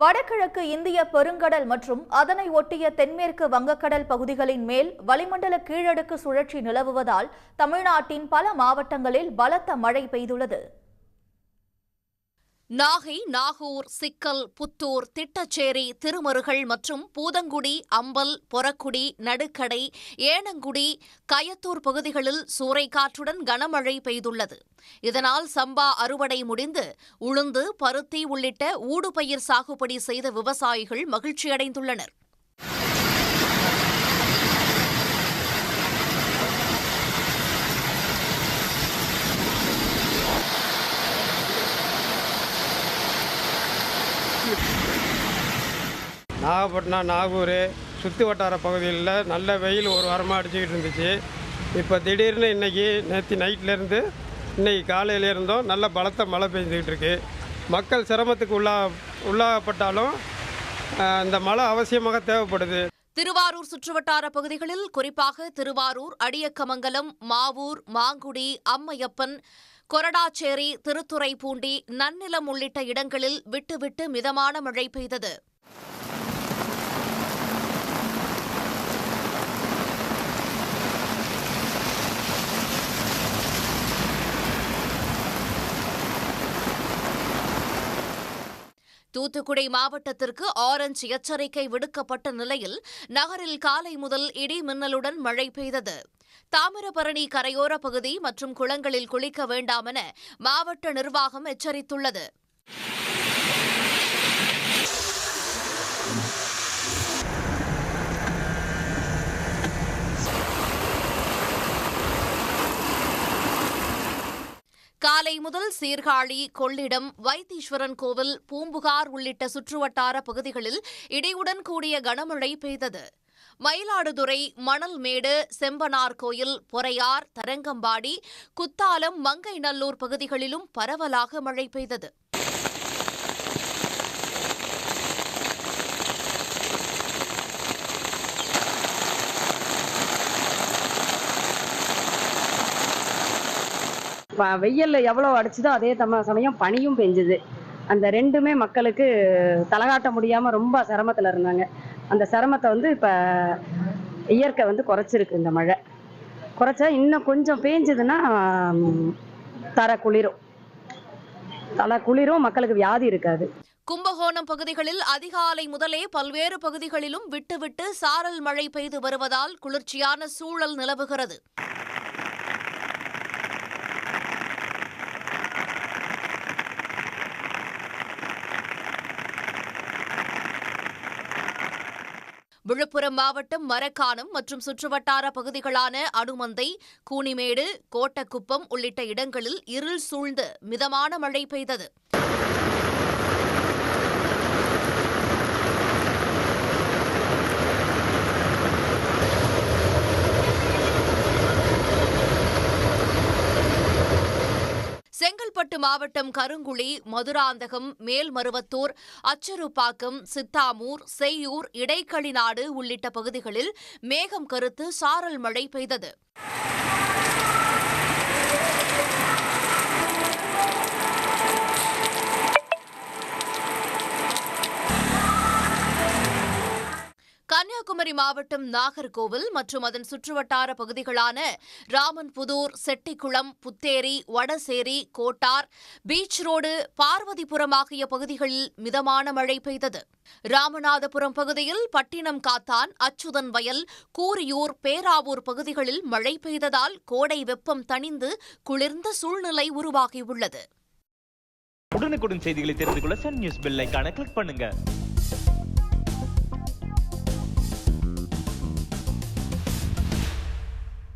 வடகிழக்கு இந்திய பெருங்கடல் மற்றும் அதனை ஒட்டிய தென்மேற்கு வங்கக்கடல் பகுதிகளின் மேல் வளிமண்டல கீழடுக்கு சுழற்சி நிலவுவதால் தமிழ்நாட்டின் பல மாவட்டங்களில் பலத்த மழை பெய்துள்ளது. நாகை, நாகூர், சிக்கல், புத்தூர், திட்டச்சேரி, திருமருகல் மற்றும் பூதங்குடி, அம்பல், பொரக்குடி, நடுக்கடை, ஏனங்குடி, கயத்தூர் பகுதிகளில் சூறைக்காற்றுடன் கனமழை பெய்துள்ளது. இதனால் சம்பா அறுவடை முடிந்து உளுந்து, பருத்தி உள்ளிட்ட ஊடுபயிர் சாகுபடி செய்த விவசாயிகள் மகிழ்ச்சியடைந்துள்ளனர். நாகப்பட்டினம், நாகூர் சுற்று வட்டார பகுதிகளில் நல்ல வெயில் ஒரு வாரமாக அடிச்சுக்கிட்டு இருந்துச்சு. இப்போ திடீர்னு நேற்று நைட்லேருந்து இன்றைக்கி காலையிலேருந்தும் நல்ல பலத்த மழை பெஞ்சிக்கிட்டு இருக்கு. மக்கள் சிரமத்துக்கு உள்ளாகப்பட்டாலும் இந்த மழை அவசியமாக தேவைப்படுது. திருவாரூர் சுற்றுவட்டார பகுதிகளில் குறிப்பாக திருவாரூர், அடியக்கமங்கலம், மாவூர், மாங்குடி, அம்மையப்பன், கொரடாச்சேரி, திருத்துறைப்பூண்டி, நன்னிலம் உள்ளிட்ட இடங்களில் விட்டுவிட்டு மிதமான மழை பெய்தது. தூத்துக்குடி மாவட்டத்திற்கு ஆரஞ்ச் எச்சரிக்கை விடுக்கப்பட்ட நிலையில் நகரில் காலை முதல் இடி மின்னலுடன் மழை பெய்தது. தாமிரபரணி கரையோர பகுதி மற்றும் குளங்களில் குளிக்க வேண்டாம் என மாவட்ட நிர்வாகம் எச்சரித்துள்ளது. காலை முதல் சீர்காழி, கொள்ளிடம், வைத்தீஸ்வரன் கோவில், பூம்புகார் உள்ளிட்ட சுற்றுவட்டார பகுதிகளில் இடியுடன் கூடிய கனமழை பெய்தது. மயிலாடுதுறை, மணல்மேடு, செம்பனார் கோயில், பொறையார், தரங்கம்பாடி, குத்தாலம், மங்கைநல்லூர் பகுதிகளிலும் பரவலாக மழை பெய்தது. வெயில்ல எவ்வளோ அடிச்சுதோ அதே சமயம் பனியும் பெஞ்சுது. அந்த ரெண்டுமே மக்களுக்கு தலகாட்ட முடியாமல் ரொம்ப சிரமத்தில் இருந்தாங்க. அந்த சிரமத்தை இப்போ இயற்கை குறைச்சிருக்கு. இந்த மழை குறைச்சா இன்னும் கொஞ்சம் பேஞ்சுதுன்னா தலை குளிரும், மக்களுக்கு வியாதி இருக்காது. கும்பகோணம் பகுதிகளில் அதிகாலை முதலே பல்வேறு பகுதிகளிலும் விட்டுவிட்டு சாரல் மழை பெய்து வருவதால் குளிர்ச்சியான சூழல் நிலவுகிறது. விழுப்புரம் மாவட்டம் மரக்காணம் மற்றும் சுற்றுவட்டார பகுதிகளான அனுமந்தை, கூனிமேடு, கோட்டக்குப்பம் உள்ளிட்ட இடங்களில் இருள் சூழ்ந்து மிதமான மழை பெய்தது. செங்கல்பட்டு மாவட்டம் கருங்குழி, மதுராந்தகம், மேல்மருவத்தூர், அச்சருப்பாக்கம், சித்தாமூர், செய்யூர், இடைக்களிநாடு உள்ளிட்ட பகுதிகளில் மேகம் கருத்து சாரல் மழை பெய்தது. கன்னியாகுமரி மாவட்டம் நாகர்கோவில் மற்றும் அதன் சுற்றுவட்டார பகுதிகளான ராமன்புதூர், செட்டிக்குளம், புத்தேரி, வடசேரி, கோட்டார், பீச் ரோடு, பார்வதிபுரம் ஆகிய பகுதிகளில் மிதமான மழை பெய்தது. ராமநாதபுரம் பகுதியில் பட்டினம் காத்தான், அச்சுதன் வயல், கூரியூர், பேராவூர் பகுதிகளில் மழை பெய்ததால் கோடை வெப்பம் தணிந்து குளிர்ந்த சூழ்நிலை உருவாகியுள்ளது. உடனுக்குடன் செய்திகளை தெரிந்து கொள்ள சன் நியூஸ் பெல் ஐகானை கிளிக் பண்ணுங்க.